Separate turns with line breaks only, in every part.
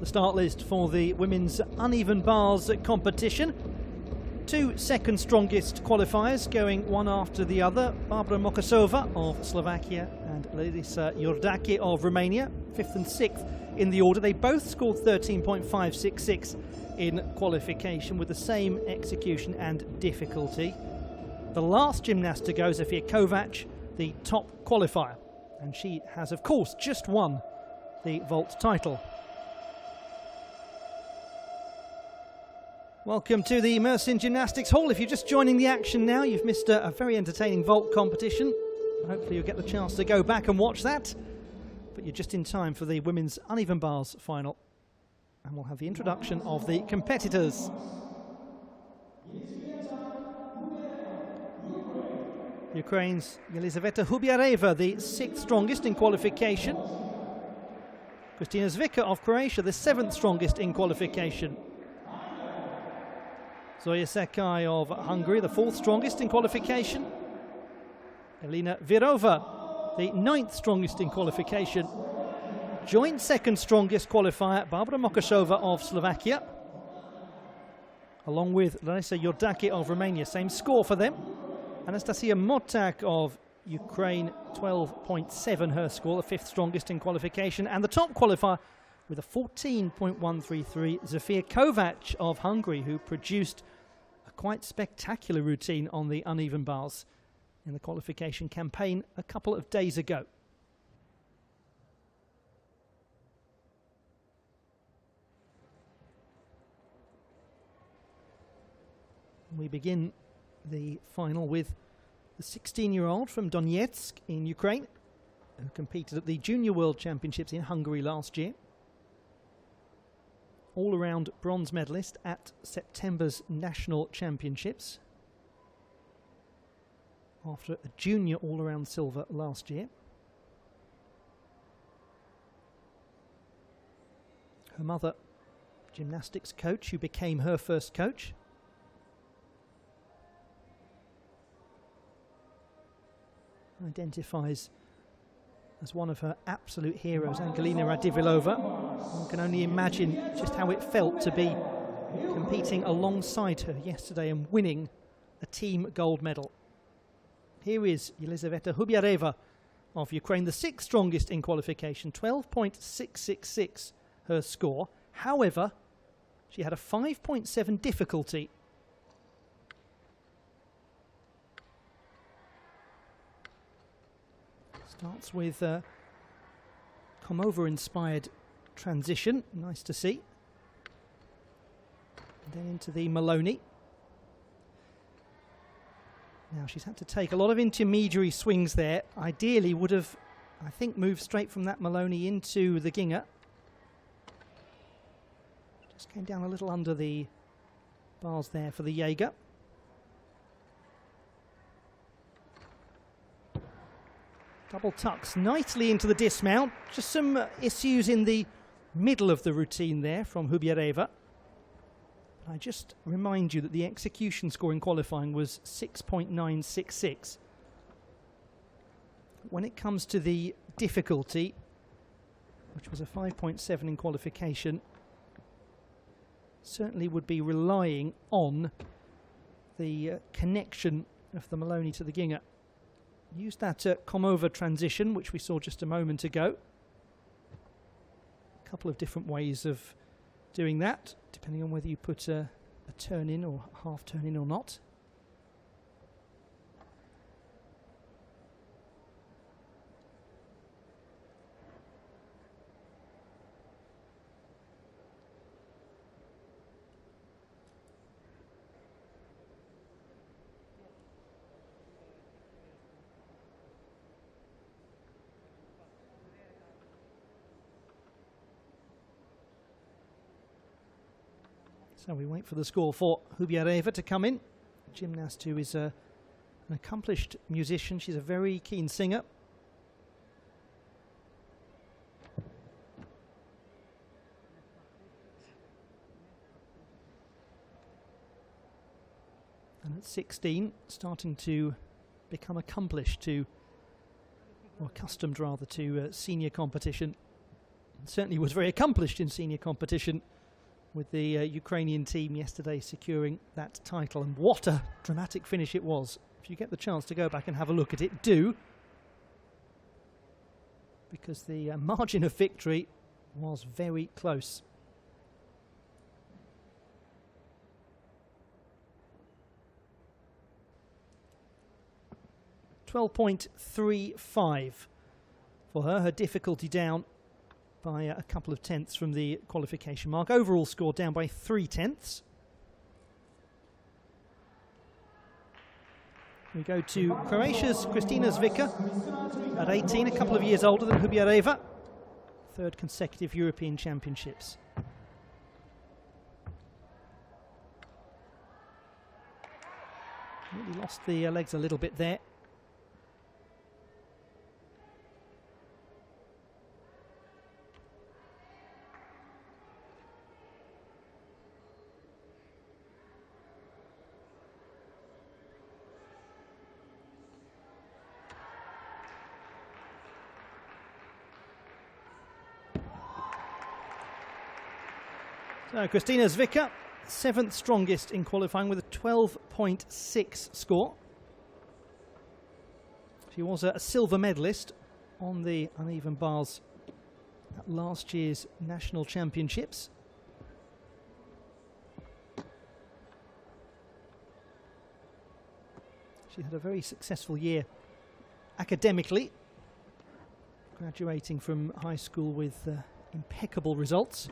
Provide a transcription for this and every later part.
the start list for the women's uneven bars competition. Two second strongest qualifiers going one after the other. Barbara Mokosova of Slovakia and Larisa Iordache of Romania, 5th and 6th in the order. They both scored 13.566 in qualification with the same execution and difficulty. The last gymnast to go, Zofia Kovac, the top qualifier. And she has, of course, just won the vault title. Welcome to the Mersin Gymnastics Hall. If you're just joining the action now, you've missed a very entertaining vault competition. Hopefully you'll get the chance to go back and watch that. But you're just in time for the women's uneven bars final. And we'll have the introduction of the competitors. Ukraine's Yelizaveta Hubiareva, the 6th strongest in qualification. Kristina Zvika of Croatia, the 7th strongest in qualification. Zoya Sekai of Hungary, the 4th strongest in qualification. Elina Virova, the 9th strongest in qualification. Joint 2nd strongest qualifier, Barbara Mokosova of Slovakia, along with Larisa Iordache of Romania. Same score for them. Anastasia Motak of Ukraine, 12.7 her score, the 5th strongest in qualification. And the top qualifier with a 14.133, Zofia Kovac of Hungary, who produced a quite spectacular routine on the uneven bars in the qualification campaign a couple of days ago. We begin the final with the 16-year-old from Donetsk in Ukraine, who competed at the Junior World Championships in Hungary last year. All-around bronze medalist at September's National Championships, after a junior all-around silver last year. Her mother, gymnastics coach, who became her first coach. Identifies as one of her absolute heroes, Angelina Radivilova. One can only imagine just how it felt to be competing alongside her yesterday and winning a team gold medal. Here is Yelizaveta Hubiareva of Ukraine, the 6th strongest in qualification, 12.666 her score. However, she had a 5.7 difficulty. Starts with a Komova-inspired transition, nice to see. And then into the Maloney. Now she's had to take a lot of intermediary swings there. Ideally would have, I think, moved straight from that Maloney into the Ginger. Just came down a little under the bars there for the Jaeger. Double tucks nicely into the dismount. Just some issues in the middle of the routine there from Hubiareva. I just remind you that the execution score in qualifying was 6.966. When it comes to the difficulty, which was a 5.7 in qualification, certainly would be relying on the connection of the Maloney to the Ginger. Use that Komova transition, which we saw just a moment ago. A couple of different ways of doing that, depending on whether you put a turn in or half turn in or not. So we wait for the score for Hubiareva to come in. A gymnast who is an accomplished musician. She's a very keen singer. And at 16, starting to become accomplished to, or accustomed rather, to senior competition. certainly was very accomplished in senior competition with the Ukrainian team yesterday securing that title. And what a dramatic finish it was. If you get the chance to go back and have a look at it, do. Because the margin of victory was very close. .35 for her. Her difficulty down by a couple of tenths from the qualification mark. Overall score down by 3 tenths. We go to Croatia's Kristina Zwicker at 18, a couple of years older than Hubiareva. Third consecutive European Championships. Really lost the legs a little bit there. So Kristina Zwicker, 7th strongest in qualifying with a 12.6 score. She was a silver medalist on the uneven bars at last year's national championships. She had a very successful year academically, graduating from high school with impeccable results.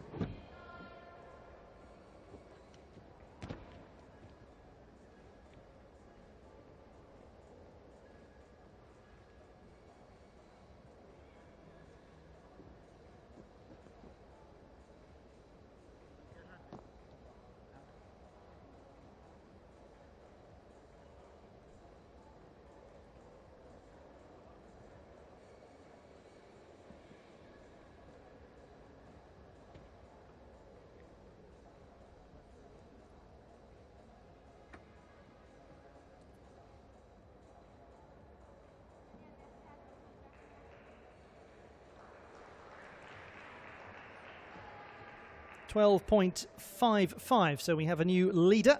.55, so we have a new leader.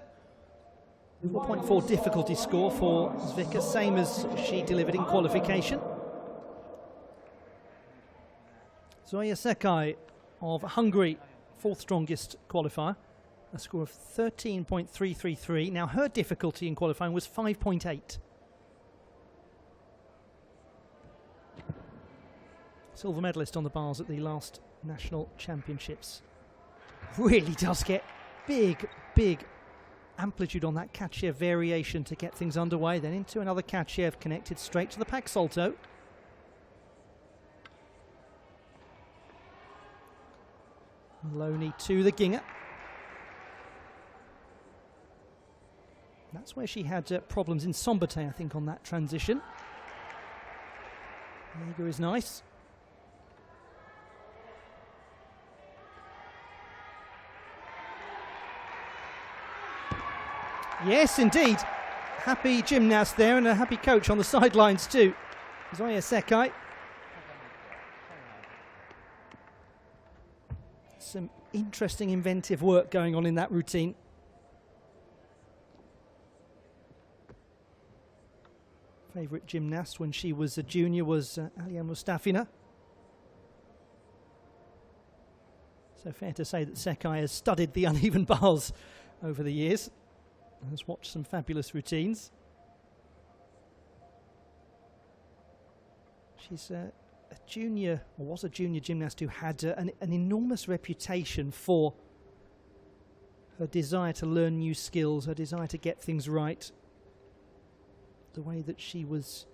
4.4 difficulty score for Zwicker, same as she delivered in qualification. Zoya Sekai of Hungary, 4th strongest qualifier, a score of 13.333. Now her difficulty in qualifying was 5.8. Silver medalist on the bars at the last national championships. Really does get big amplitude on that Katchev variation to get things underway. Then into another Katchev connected straight to the Pak Salto. Maloney to the Ginger. That's where she had problems in Sombate, I think, on that transition. Jaeger is nice. Yes, indeed. Happy gymnast there and a happy coach on the sidelines too. Zoya Sekai. Some interesting inventive work going on in that routine. Favourite gymnast when she was a junior was Alia Mustafina. So fair to say that Sekai has studied the uneven bars over the years. Has watched some fabulous routines. She's a junior, or was a junior gymnast who had an enormous reputation for her desire to learn new skills, her desire to get things right. The way that she was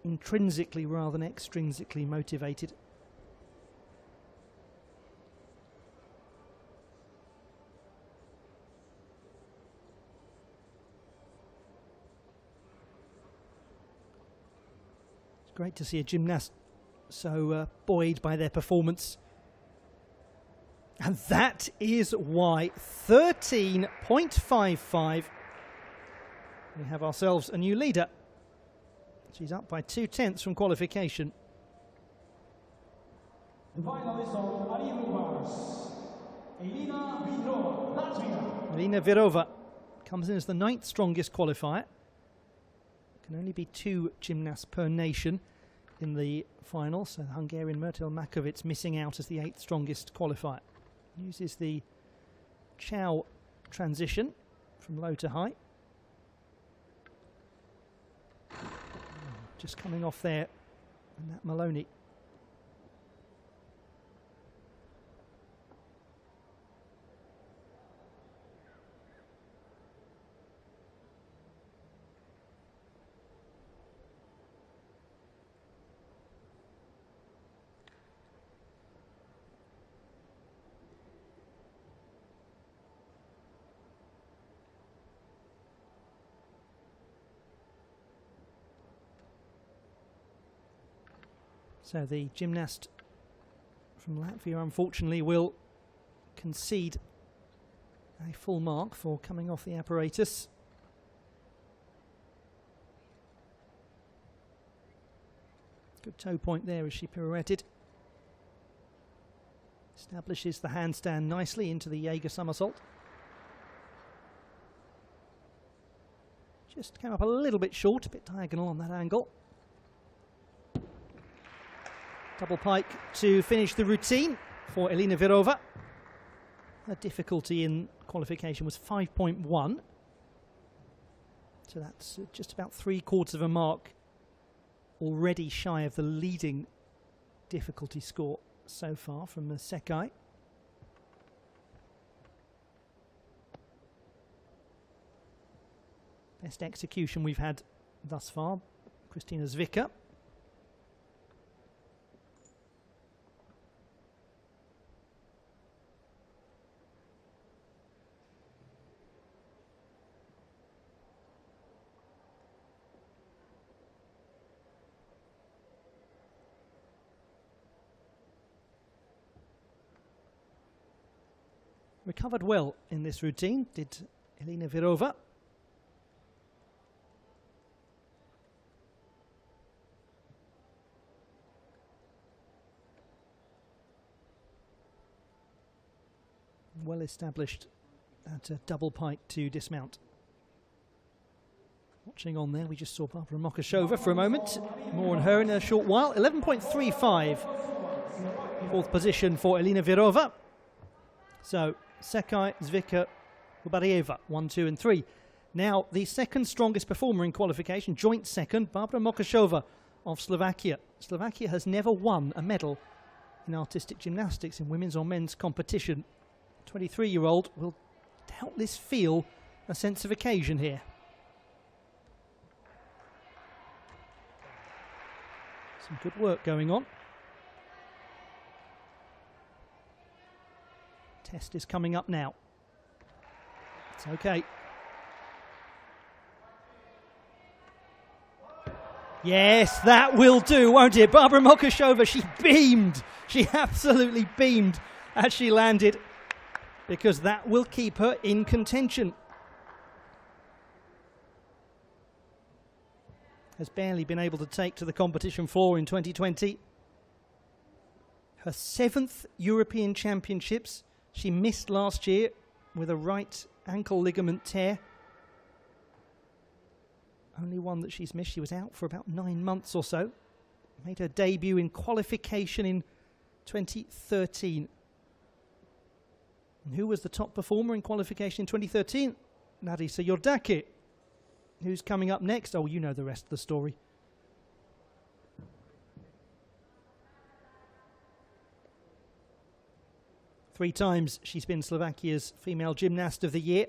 intrinsically rather than extrinsically motivated. Great to see a gymnast so buoyed by their performance. And that is why 13.55. We have ourselves a new leader. She's up by 2 tenths from qualification.
The finalists of Ariel Bars, Elina Vidrova, Latvia.
Elina Virova comes in as the 9th strongest qualifier. Can only be 2 gymnasts per nation in the final, so the Hungarian Myrtil Makovic missing out as the 8th strongest qualifier. Uses the Chow transition from low to high. Just coming off there, and that Maloney. So the gymnast from Latvia, unfortunately, will concede a full mark for coming off the apparatus. Good toe point there as she pirouetted. Establishes the handstand nicely into the Jaeger somersault. Just came up a little bit short, a bit diagonal on that angle. Double pike to finish the routine for Elina Virova. Her difficulty in qualification was 5.1. So that's just about 3/4 of a mark already shy of the leading difficulty score so far from the Sekai. Best execution we've had thus far, Kristina Zvicka. Recovered well in this routine, did Elina Virova. Well established at a double pike to dismount. Watching on there, we just saw Barbara Mokashova for a moment. More on her in a short while. 11.35. 4th position for Elina Virova. So Sekai, Zvicka, Ubarieva, 1, 2 and 3. Now the 2nd strongest performer in qualification, joint 2nd, Barbara Mokashova of Slovakia. Slovakia has never won a medal in artistic gymnastics in women's or men's competition. 23-year-old will doubtless feel a sense of occasion here. Some good work going on. Test is coming up now. It's okay. Yes, that will do, won't it? Barbara Mokashova, she beamed. She absolutely beamed as she landed, because that will keep her in contention. Has barely been able to take to the competition floor in 2020. Her 7th European Championships. She missed last year with a right ankle ligament tear. Only one that she's missed. She was out for about 9 months or so. Made her debut in qualification in 2013. And who was the top performer in qualification in 2013? Larisa Yordake. Who's coming up next? Oh, you know the rest of the story. Three times she's been Slovakia's Female Gymnast of the Year.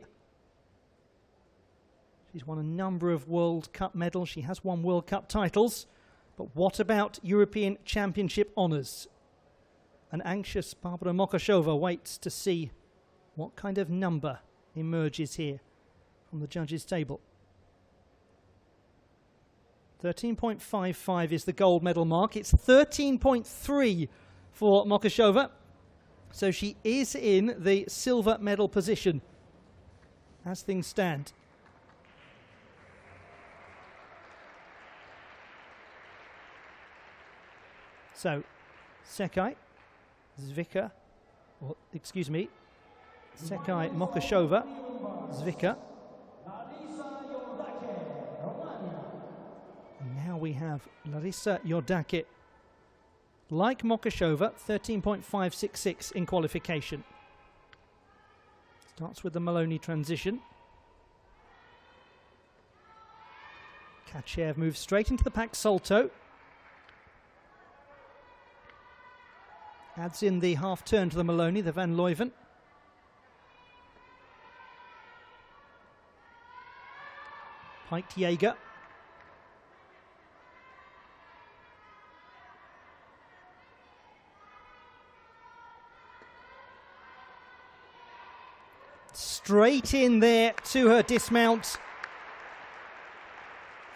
She's won a number of World Cup medals. She has won World Cup titles. But what about European Championship honours? An anxious Barbara Mokashova waits to see what kind of number emerges here from the judges' table. 13.55 is the gold medal mark. It's 13.3 for Mokashova. So she is in the silver medal position as things stand. So Sekai Zvika, or excuse me, Sekai Mokashova, Zvika. And now we have Larissa Jordake. Like Mokashova, 13.566 in qualification. Starts with the Maloney transition. Kachev moves straight into the pack salto. Adds in the half turn to the Maloney, the Van Leuven. Piked Jaeger. Straight in there to her dismount.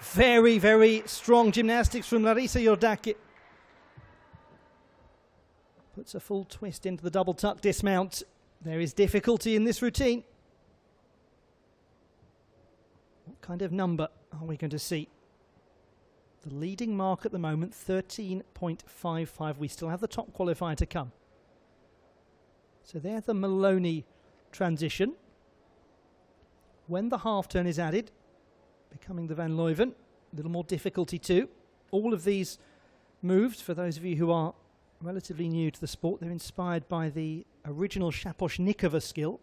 Very, very strong gymnastics from Larissa Jordake. Puts a full twist into the double tuck dismount. There is difficulty in this routine. What kind of number are we going to see? The leading mark at the moment, 13.55. We still have the top qualifier to come. So there's the Maloney transition. When the half turn is added, becoming the Van Leuven, a little more difficulty too. All of these moves, for those of you who are relatively new to the sport, they're inspired by the original Shaposhnikova skill.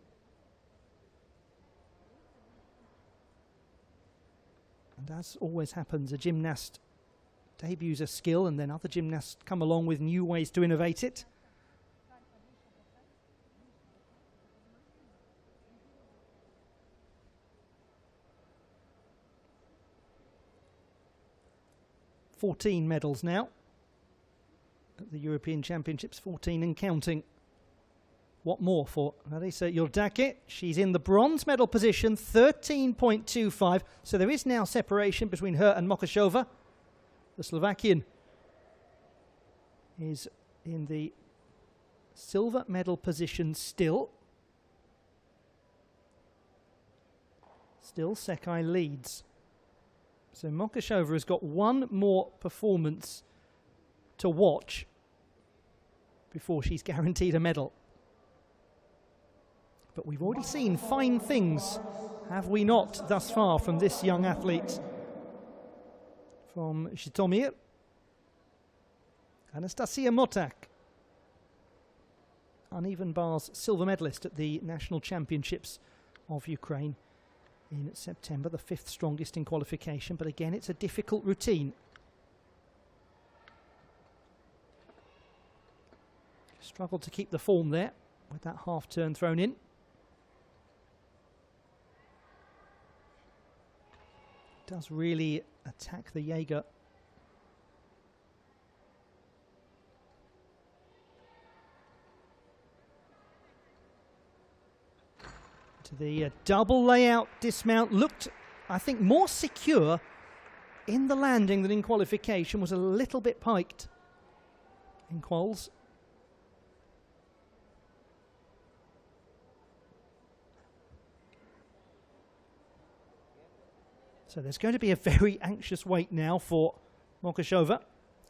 And as always happens, a gymnast debuts a skill and then other gymnasts come along with new ways to innovate it. $14 medals now at the European Championships, 14 and counting. What more for Larissa Jordake? She's in the bronze medal position, 13.25. So there is now separation between her and Mokashova. The Slovakian is in the silver medal position still. Still, Sekai leads. So Mokashova has got one more performance to watch before she's guaranteed a medal. But we've already seen fine things, have we not, thus far from this young athlete from Zhytomyr. Anastasia Motak, uneven bars silver medalist at the National Championships of Ukraine in September, the 5th strongest in qualification, but again it's a difficult routine. Struggled to keep the form there with that half turn thrown in. Does really attack the Jaeger. To the double layout dismount, looked, I think, more secure in the landing than in qualification, was a little bit piked in quals. So there's going to be a very anxious wait now for Mokashova,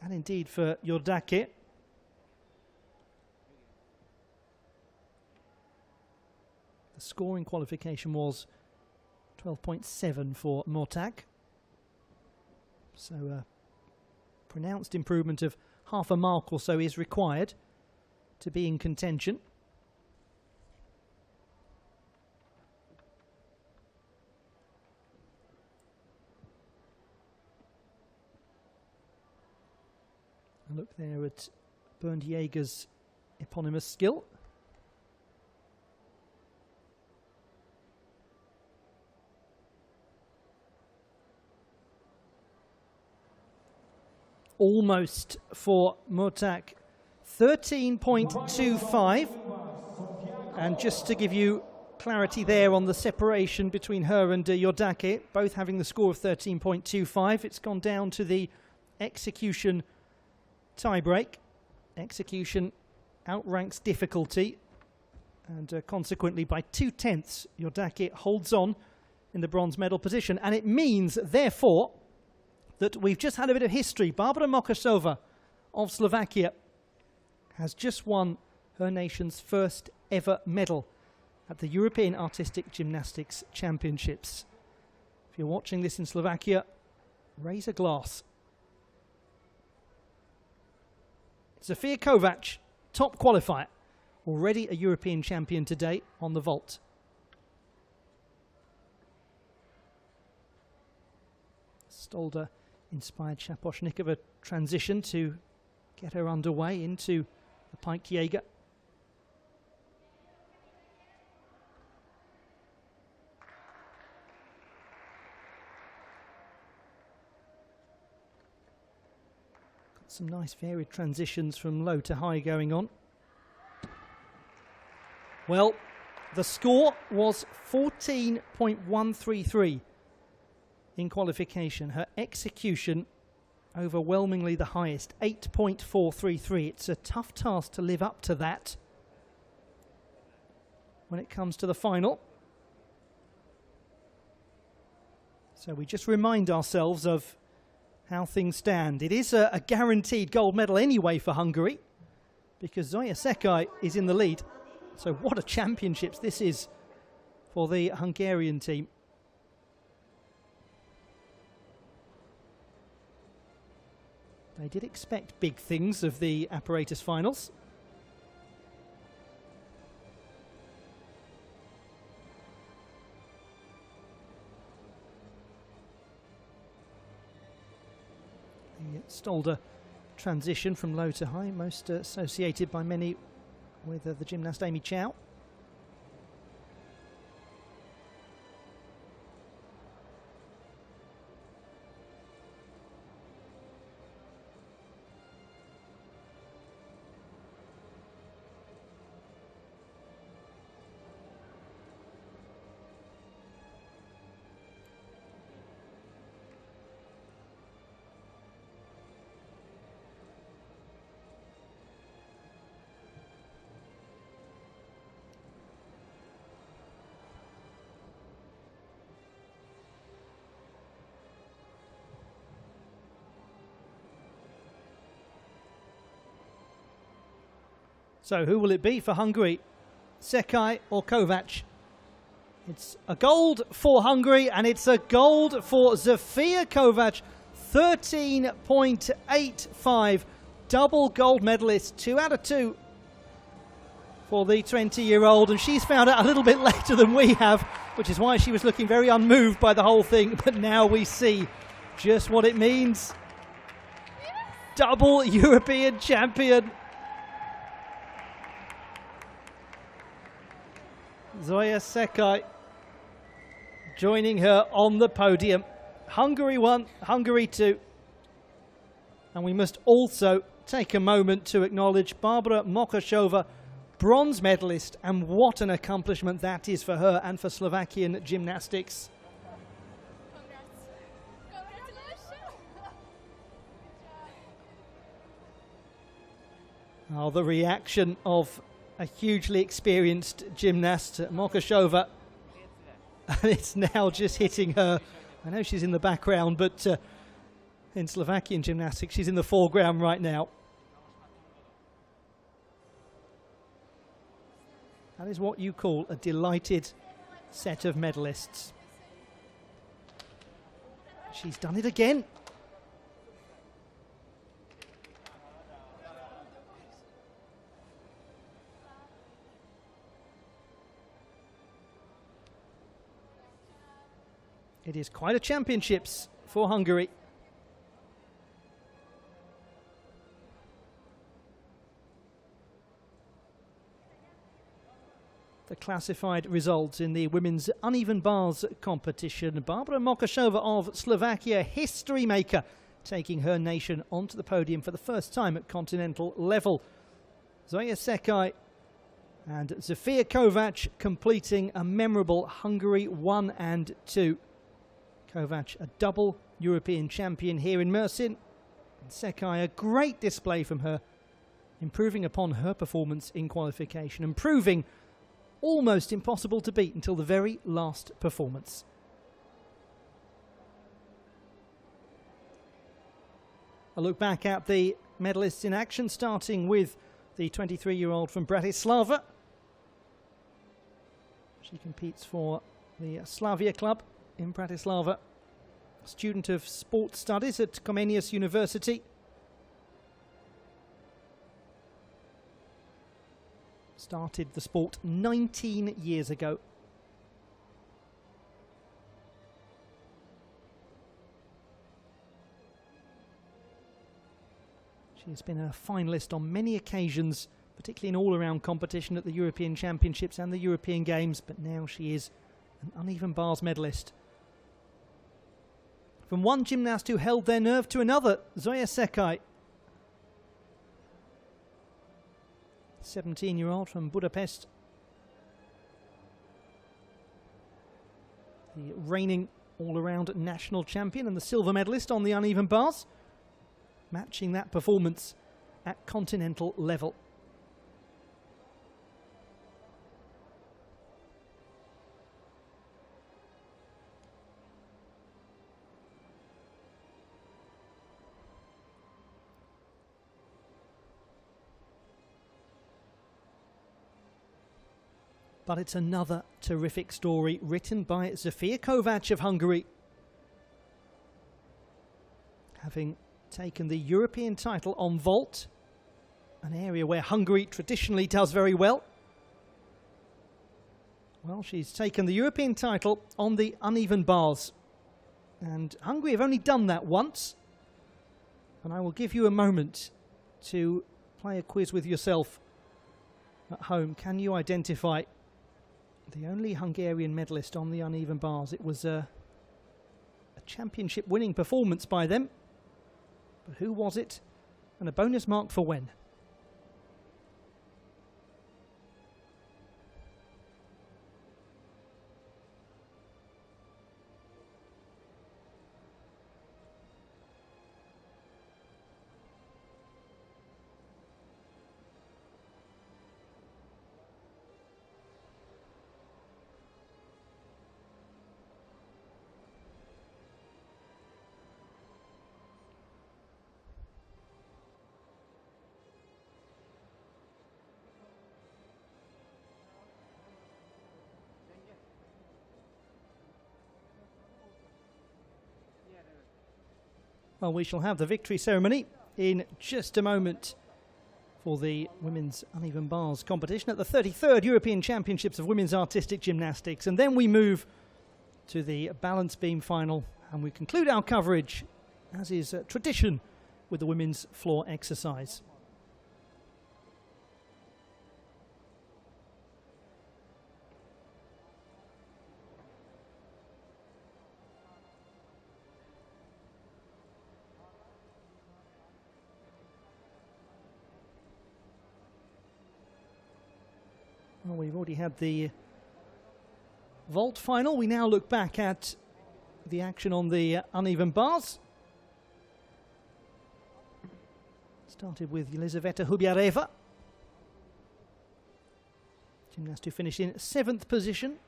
and indeed for Jordake. The score in qualification was 12.7 for Motak. So a pronounced improvement of half a mark or so is required to be in contention. A look there at Bernd Jaeger's eponymous skill. Almost for Motak, 13.25. And just to give you clarity there on the separation between her and Jordake, both having the score of 13.25, it's gone down to the execution tie-break. Execution outranks difficulty, and consequently by 2/10 Jordake holds on in the bronze medal position, and it means therefore that we've just had a bit of history. Barbara Mokashova of Slovakia has just won her nation's first ever medal at the European Artistic Gymnastics Championships. If you're watching this in Slovakia, raise a glass. Zofia Kovac, top qualifier, already a European champion today on the vault. Stolder inspired Shaposhnikova transition to get her underway into the pike Jaeger. Got some nice varied transitions from low to high going on. Well, the score was 14.133 in qualification. Her execution overwhelmingly the highest, 8.433. It's a tough task to live up to that when it comes to the final. So we just remind ourselves of how things stand. It is a guaranteed gold medal anyway for Hungary, because Zoya Sekai is in the lead. So what a championships this is for the Hungarian team. They did expect big things of the Apparatus finals. The Stolder transition from low to high, most associated by many with the gymnast Amy Chow. So who will it be for Hungary? Sekai or Kovac? It's a gold for Hungary, and it's a gold for Zofia Kovac. 13.85. Double gold medalist. 2 out of 2 for the 20-year-old. And she's found out a little bit later than we have, which is why she was looking very unmoved by the whole thing. But now we see just what it means. Double European champion. Zoya Sekai joining her on the podium. Hungary 1, Hungary 2. And we must also take a moment to acknowledge Barbara Mokashova, bronze medalist, and what an accomplishment that is for her and for Slovakian gymnastics. Oh, the reaction of a hugely experienced gymnast, Mokashova, and it's now just hitting her. I know she's in the background, but in Slovakian gymnastics, she's in the foreground right now. That is what you call a delighted set of medalists. She's done it again. It is quite a championships for Hungary. The classified results in the women's uneven bars competition. Barbara Mokashova of Slovakia, history maker, taking her nation onto the podium for the first time at continental level. Zoya Sekai and Zofia Kovac completing a memorable Hungary 1 and 2. Kovac, a double European champion here in Mersin. And Sekai, a great display from her, improving upon her performance in qualification and proving almost impossible to beat until the very last performance. A look back at the medalists in action, starting with the 23-year-old from Bratislava. She competes for the Slavia club in Bratislava. Student of sports studies at Comenius University. Started the sport 19 years ago. She's been a finalist on many occasions, particularly in all-around competition at the European Championships and the European Games, but now she is an uneven bars medalist. From one gymnast who held their nerve to another, Zoya Sekai. 17-year-old from Budapest. The reigning all-around national champion and the silver medalist on the uneven bars, matching that performance at continental level. But it's another terrific story written by Zofia Kovacs of Hungary. Having taken the European title on vault, an area where Hungary traditionally does very well. Well, she's taken the European title on the uneven bars. And Hungary have only done that once. And I will give you a moment to play a quiz with yourself at home. Can you identify the only Hungarian medalist on the uneven bars? It was a championship winning performance by them. But who was it? And a bonus mark for when? Well, we shall have the victory ceremony in just a moment for the women's uneven bars competition at the 33rd European Championships of Women's Artistic Gymnastics. And then we move to the balance beam final and we conclude our coverage, as is tradition, with the women's floor exercise. Well, we've already had the vault final. We now look back at the action on the uneven bars. Started with Elizaveta Hubiareva, gymnast who finished in 7th position.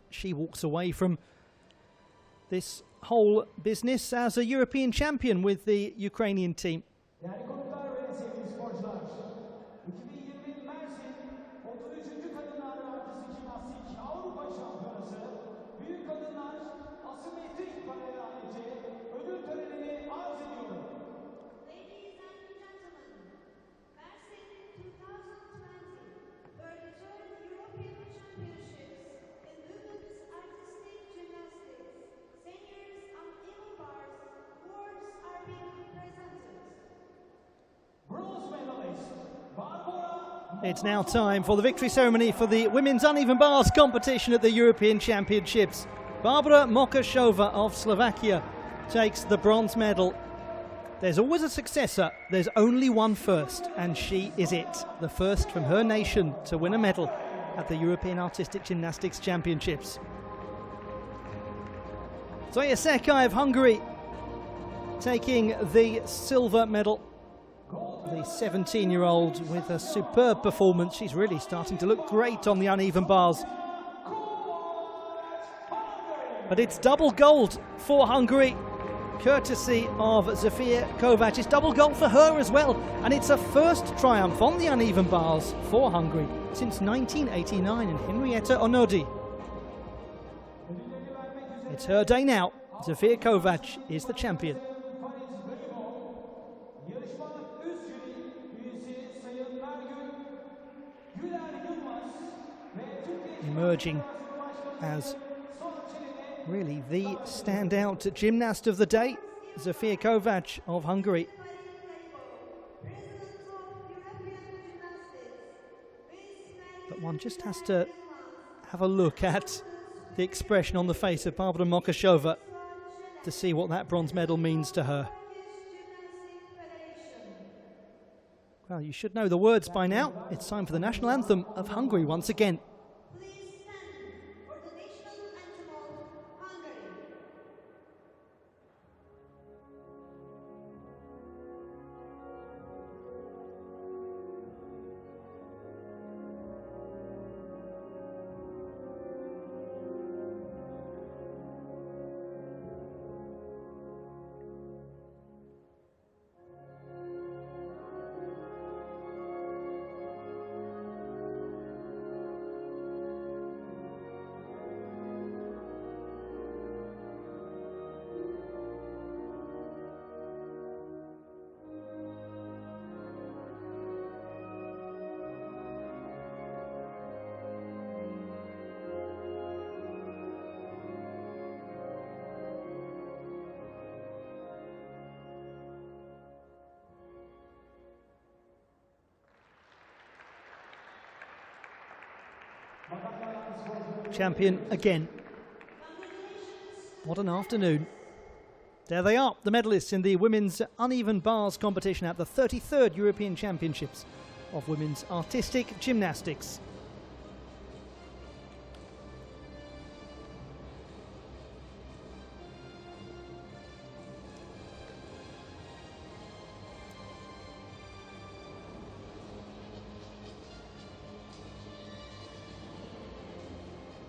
She walks away from this whole business as a European champion with the Ukrainian team.
Değerli konuklar ve sevgili sporcular, 2020 Mersin 33. Kadınlar Artistik Jimnastik Avrupa Şampiyonası Büyük Kadınlar Asimetrik Paralel Aleti ödül törenini arz ediyorum.
Ladies and gentlemen, Mersin 2020 33rd European Championships in Women's Artistic Gymnastics, Seniors Uneven Bars, awards are being presented.
Bronze medalist Barbara.
It's now time for the victory ceremony for the women's uneven bars competition at the European Championships. Barbara Mokashova of Slovakia takes the bronze medal. There's always a successor, there's only one first, and she is it. The first from her nation to win a medal at the European Artistic Gymnastics Championships. Zoya Sekai of Hungary taking the silver medal. The 17-year-old with a superb performance. She's really starting to look great on the uneven bars. But it's double gold for Hungary. courtesy of Zofia Kovac. It's double gold for her as well, and it's a first triumph on the uneven bars for Hungary since 1989 and Henrietta Onodi. It's her day now. Zofia Kovac is the champion. Emerging as really the standout gymnast of the day, Zofia Kovac of Hungary. But one just has to have a look at the expression on the face of Barbara Mokashova to see what that bronze medal means to her. Well, you should know the words by now. It's time for the national anthem of Hungary once again. Champion again. What an afternoon. There they are, the medalists in the women's uneven bars competition at the 33rd European Championships of Women's Artistic Gymnastics.